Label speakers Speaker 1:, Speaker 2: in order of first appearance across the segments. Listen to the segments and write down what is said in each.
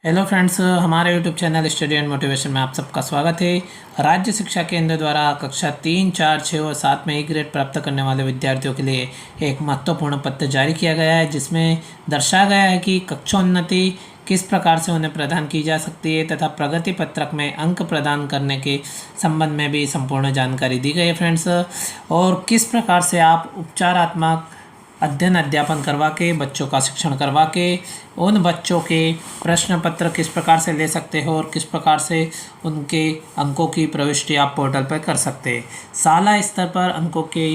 Speaker 1: Hello friends, हमारे YouTube channel study and motivation में आप सबका स्वागत है। राज्य शिक्षा केंद्र द्वारा कक्षा 3, 4, 6 और 7 में ई ग्रेड प्राप्त करने वाले विद्यार्थियों के लिए एक महत्वपूर्ण पत्र जारी किया गया है, जिसमें दर्शाया गया है कि कक्षोन्नति किस प्रकार से उन्हें प्रदान की जा सकती है तथा प्रगति पत्रक में अंक प्रदान करने के संबंध में भी संपूर्ण जानकारी दी गई है फ्रेंड्स। और किस प्रकार से आप उपचारात्मक अध्ययन अध्यापन करवा के बच्चों का शिक्षण करवा के उन बच्चों के प्रश्न पत्र किस प्रकार से ले सकते हो और किस प्रकार से उनके अंकों की प्रविष्टि आप पोर्टल पर कर सकते हैं। साला स्तर पर अंकों की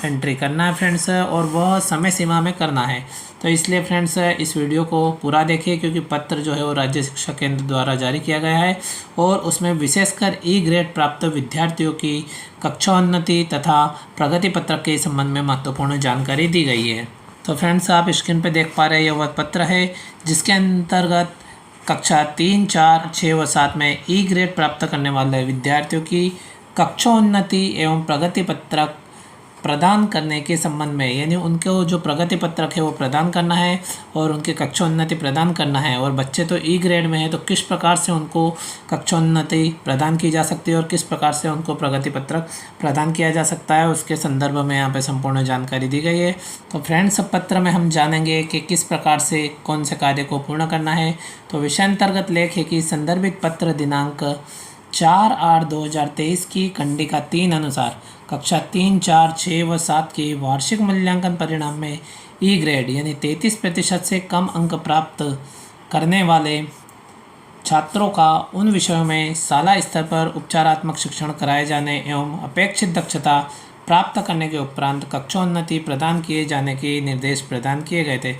Speaker 1: एंट्री करना है फ्रेंड्स, और वह समय सीमा में करना है। तो इसलिए फ्रेंड्स इस वीडियो को पूरा देखिए, क्योंकि पत्र जो है वो राज्य शिक्षा केंद्र द्वारा जारी किया गया है और उसमें विशेषकर ई ग्रेड प्राप्त विद्यार्थियों की कक्षोन्नति तथा प्रगति पत्रक के संबंध में महत्वपूर्ण जानकारी दी गई है। तो फ्रेंड्स आप स्क्रीन पर देख पा रहे हैं, यह वह पत्र है जिसके अंतर्गत कक्षा 3, 4, 6 व 7 में ई ग्रेड प्राप्त करने वाले विद्यार्थियों की कक्षोन्नति एवं प्रगति पत्रक प्रदान करने के संबंध में, यानी उनको जो प्रगति पत्रक है वो प्रदान करना है और उनकी कक्षोन्नति प्रदान करना है। और बच्चे तो ई ग्रेड में है, तो किस प्रकार से उनको कक्षोन्नति प्रदान की जा सकती है और किस प्रकार से उनको प्रगति पत्रक प्रदान किया जा सकता है, उसके संदर्भ में यहाँ पे संपूर्ण जानकारी दी गई है। तो फ्रेंड्स पत्र में हम जानेंगे कि किस प्रकार से कौन से कार्य को पूर्ण करना है। तो विषय अंतर्गत लेख है कि संदर्भित पत्र दिनांक 4/8/2023 की खंडिका 3 अनुसार कक्षा 3, 4, 6 व 7 के वार्षिक मूल्यांकन परिणाम में ई ग्रेड यानी 33% से कम अंक प्राप्त करने वाले छात्रों का उन विषयों में शाला स्तर पर उपचारात्मक शिक्षण कराए जाने एवं अपेक्षित दक्षता प्राप्त करने के उपरांत कक्षोन्नति प्रदान किए जाने के निर्देश प्रदान किए गए थे।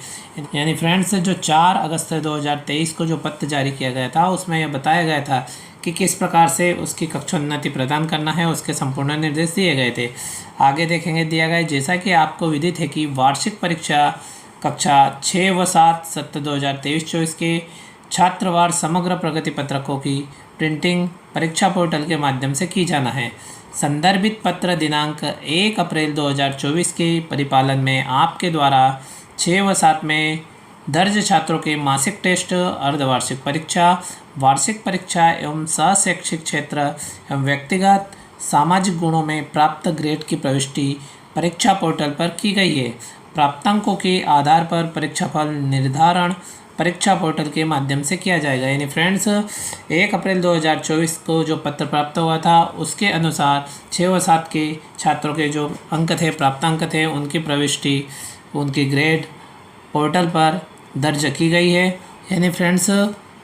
Speaker 1: यानी फ्रेंड्स जो 4 अगस्त 2023 को जो पत्र जारी किया गया था उसमें यह बताया गया था कि किस प्रकार से उसकी कक्षोन्नति प्रदान करना है, उसके संपूर्ण निर्देश दिए गए थे। आगे देखेंगे दिया गया, जैसा कि आपको विदित है कि वार्षिक परीक्षा कक्षा 6 व 7 सत्र 2023-24 के छात्रवार समग्र प्रगति पत्रकों की प्रिंटिंग परीक्षा पोर्टल के माध्यम से की जाना है। संदर्भित पत्र दिनांक 1 अप्रैल 2024 के परिपालन में आपके द्वारा 6 व 7 में दर्ज छात्रों के मासिक टेस्ट, अर्धवार्षिक परीक्षा, वार्षिक परीक्षा एवं सहशैक्षिक क्षेत्र एवं व्यक्तिगत सामाजिक गुणों में प्राप्त ग्रेड की प्रविष्टि परीक्षा पोर्टल पर की गई है। प्राप्तांकों के आधार पर परीक्षाफल निर्धारण परीक्षा पोर्टल के माध्यम से किया जाएगा। यानी फ्रेंड्स 1 अप्रैल 2024 को जो पत्र प्राप्त हुआ था उसके अनुसार 6 व 7 के छात्रों के जो अंक थे, प्राप्तांक थे, उनकी प्रविष्टि, उनकी ग्रेड पोर्टल पर दर्ज की गई है। यानी फ्रेंड्स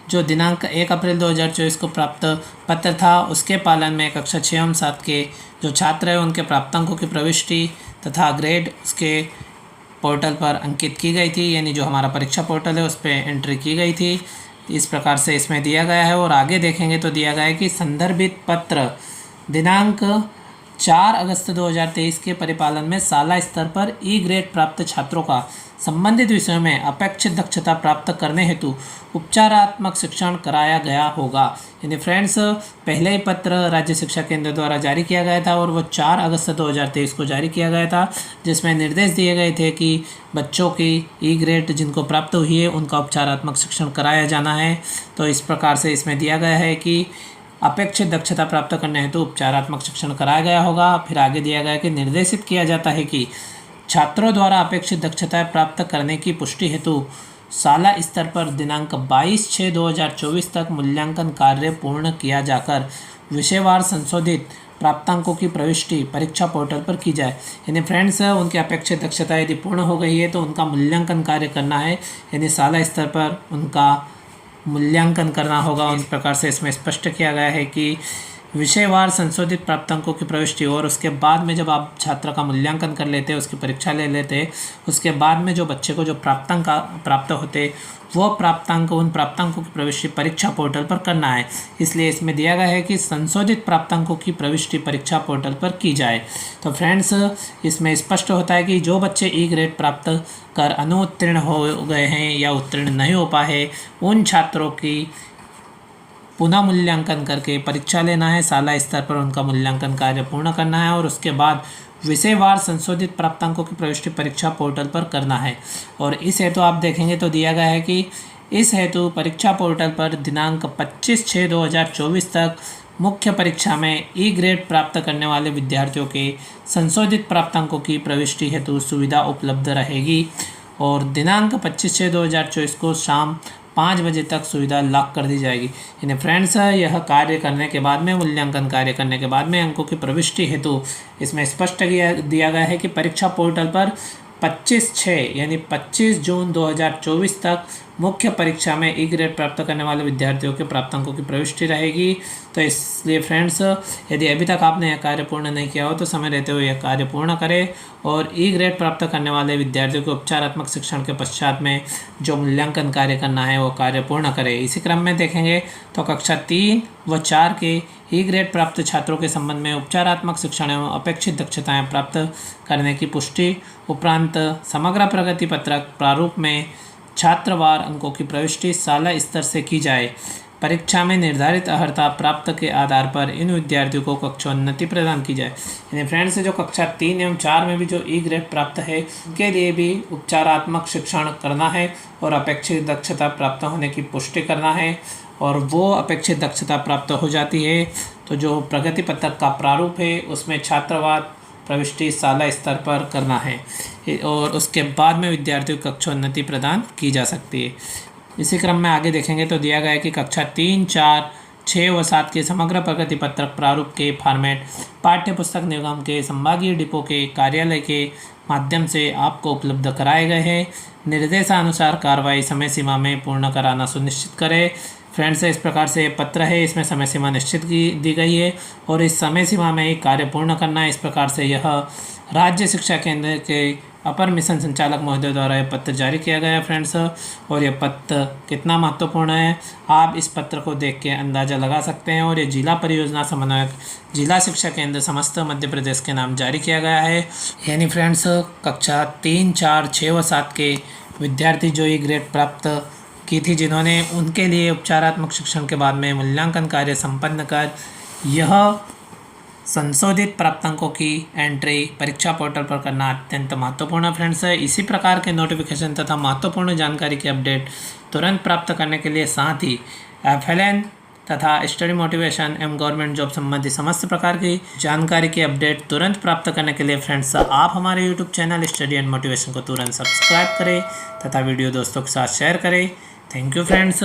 Speaker 1: जो दिनांक 1 अप्रैल 2024 को प्राप्त पत्र था उसके पालन में कक्षा 6 एवं 7 के जो छात्र हैं उनके प्राप्तांकों की प्रविष्टि तथा ग्रेड उसके पोर्टल पर अंकित की गई थी, यानी जो हमारा परीक्षा पोर्टल है उस पर एंट्री की गई थी। इस प्रकार से इसमें दिया गया है। और आगे देखेंगे तो दिया गया है कि संदर्भित पत्र दिनांक 4 अगस्त 2023 के परिपालन में शाला स्तर पर ई ग्रेड प्राप्त छात्रों का संबंधित विषयों में अपेक्षित दक्षता प्राप्त करने हेतु उपचारात्मक शिक्षण कराया गया होगा। यानी फ्रेंड्स पहले ही पत्र राज्य शिक्षा केंद्र द्वारा जारी किया गया था और वो 4 अगस्त 2023 को जारी किया गया था, जिसमें निर्देश दिए गए थे कि बच्चों की ई ग्रेड जिनको प्राप्त हुई है उनका उपचारात्मक शिक्षण कराया जाना है। तो इस प्रकार से इसमें दिया गया है कि अपेक्षित दक्षता प्राप्त करने हेतु उपचारात्मक शिक्षण कराया गया होगा। फिर आगे दिया गया है कि निर्देशित किया जाता है कि छात्रों द्वारा अपेक्षित दक्षता प्राप्त करने की पुष्टि हेतु शाला स्तर पर दिनांक 22/6/2024 तक मूल्यांकन कार्य पूर्ण किया जाकर विषयवार संशोधित प्राप्तांकों की प्रविष्टि परीक्षा पोर्टल पर की जाए। यानी फ्रेंड्स उनकी अपेक्षित दक्षता यदि पूर्ण हो गई है तो उनका मूल्यांकन कार्य करना है, यानी शाला स्तर पर उनका मूल्यांकन करना होगा। इस प्रकार से इसमें स्पष्ट किया गया है कि विषयवार संशोधित प्राप्तांकों की प्रविष्टि, और उसके बाद में जब आप छात्र का मूल्यांकन कर लेते, उसकी परीक्षा ले लेते, उसके बाद में जो बच्चे को जो प्राप्तांक प्राप्त होते वो प्राप्तांक, उन प्राप्तांकों की प्रविष्टि परीक्षा पोर्टल पर करना है। इसलिए इसमें दिया गया है कि संशोधित प्राप्तांकों की प्रविष्टि परीक्षा पोर्टल पर की जाए। तो फ्रेंड्स इसमें स्पष्ट होता है कि जो बच्चे ई ग्रेड प्राप्त कर अनुत्तीर्ण हो गए हैं या उत्तीर्ण नहीं हो पाए, उन छात्रों की पुनः मूल्यांकन करके परीक्षा लेना है, शाला स्तर पर उनका मूल्यांकन कार्य पूर्ण करना है और उसके बाद विषयवार संशोधित प्राप्तांकों की प्रविष्टि परीक्षा पोर्टल पर करना है। और इस हेतु आप देखेंगे तो दिया गया है कि इस हेतु परीक्षा पोर्टल पर दिनांक 25/6/2024 तक मुख्य परीक्षा में ई ग्रेड प्राप्त करने वाले विद्यार्थियों के संशोधित प्राप्तांकों की प्रविष्टि हेतु सुविधा उपलब्ध रहेगी और दिनांक 25/6/2024 को शाम 5 बजे तक सुविधा लॉक कर दी जाएगी। यानी फ्रेंड्स, यह कार्य करने के बाद में, मूल्यांकन कार्य करने के बाद में अंकों की प्रविष्टि हेतु इसमें स्पष्ट दिया गया है कि परीक्षा पोर्टल पर 25/6 यानी 25 जून 2024 तक मुख्य परीक्षा में ई ग्रेड प्राप्त करने वाले विद्यार्थियों के प्राप्तांकों की प्रविष्टि रहेगी। तो इसलिए फ्रेंड्स, यदि अभी तक आपने यह कार्य पूर्ण नहीं किया हो तो समय रहते हुए यह कार्य पूर्ण करें और ई ग्रेड प्राप्त करने वाले विद्यार्थियों को उपचारात्मक शिक्षण के पश्चात में जो मूल्यांकन कार्य करना है वो कार्य पूर्ण करें। इसी क्रम में देखेंगे तो कक्षा 3 व 4 के ई ग्रेड प्राप्त छात्रों के संबंध में उपचारात्मक शिक्षण एवं अपेक्षित दक्षताएं प्राप्त करने की पुष्टि उपरांत समग्र प्रगति पत्रक प्रारूप में छात्रवार अंकों की प्रविष्टि शाला स्तर से की जाए। परीक्षा में निर्धारित अर्हता प्राप्त के आधार पर इन विद्यार्थियों को कक्षोन्नति प्रदान की जाए। यानी फ्रेंड्स, जो कक्षा 3 एवं 4 में भी जो ई ग्रेड प्राप्त है उनके लिए भी उपचारात्मक शिक्षण करना है और अपेक्षित दक्षता प्राप्त होने की पुष्टि करना है और वो अपेक्षित दक्षता प्राप्त हो जाती है तो जो प्रगति पत्रक का प्रारूप है उसमें छात्रवार प्रविष्टि शाला स्तर पर करना है और उसके बाद में विद्यार्थियों को कक्षोन्नति प्रदान की जा सकती है। इसी क्रम में आगे देखेंगे तो दिया गया है कि कक्षा 3, 4, 6 व 7 के समग्र प्रगति पत्रक प्रारूप के फॉर्मेट पाठ्य पुस्तक निगम के संभागीय डिपो के कार्यालय के माध्यम से आपको उपलब्ध कराए गए हैं। निर्देशानुसार कार्रवाई समय सीमा में पूर्ण कराना सुनिश्चित करें। फ्रेंड्स, इस प्रकार से पत्र है, इसमें समय सीमा निश्चित दी गई है और इस समय सीमा में कार्य पूर्ण करना है। इस प्रकार से यह राज्य शिक्षा केंद्र के अपर मिशन संचालक महोदय द्वारा यह पत्र जारी किया गया है फ्रेंड्स। और यह पत्र कितना महत्वपूर्ण है आप इस पत्र को देख के अंदाज़ा लगा सकते हैं। और ये जिला परियोजना समन्वयक जिला शिक्षा केंद्र समस्त मध्य प्रदेश के नाम जारी किया गया है। यानी फ्रेंड्स, कक्षा 3, 4, 6 व 7 के विद्यार्थी जो ये ग्रेड प्राप्त की थी जिन्होंने, उनके लिए उपचारात्मक शिक्षण के बाद में मूल्यांकन कार्य संपन्न कर यह संशोधित प्राप्तांकों की एंट्री परीक्षा पोर्टल पर करना अत्यंत महत्वपूर्ण फ्रेंड्स है। इसी प्रकार के नोटिफिकेशन तथा महत्वपूर्ण जानकारी की अपडेट तुरंत प्राप्त करने के लिए साथ ही FLN तथा स्टडी मोटिवेशन एवं गवर्नमेंट जॉब संबंधी समस्त प्रकार की जानकारी की अपडेट तुरंत प्राप्त करने के लिए फ्रेंड्स आप हमारे YouTube channel study and motivation को तुरंत सब्सक्राइब करें तथा वीडियो दोस्तों के साथ शेयर करें। Thank you friends.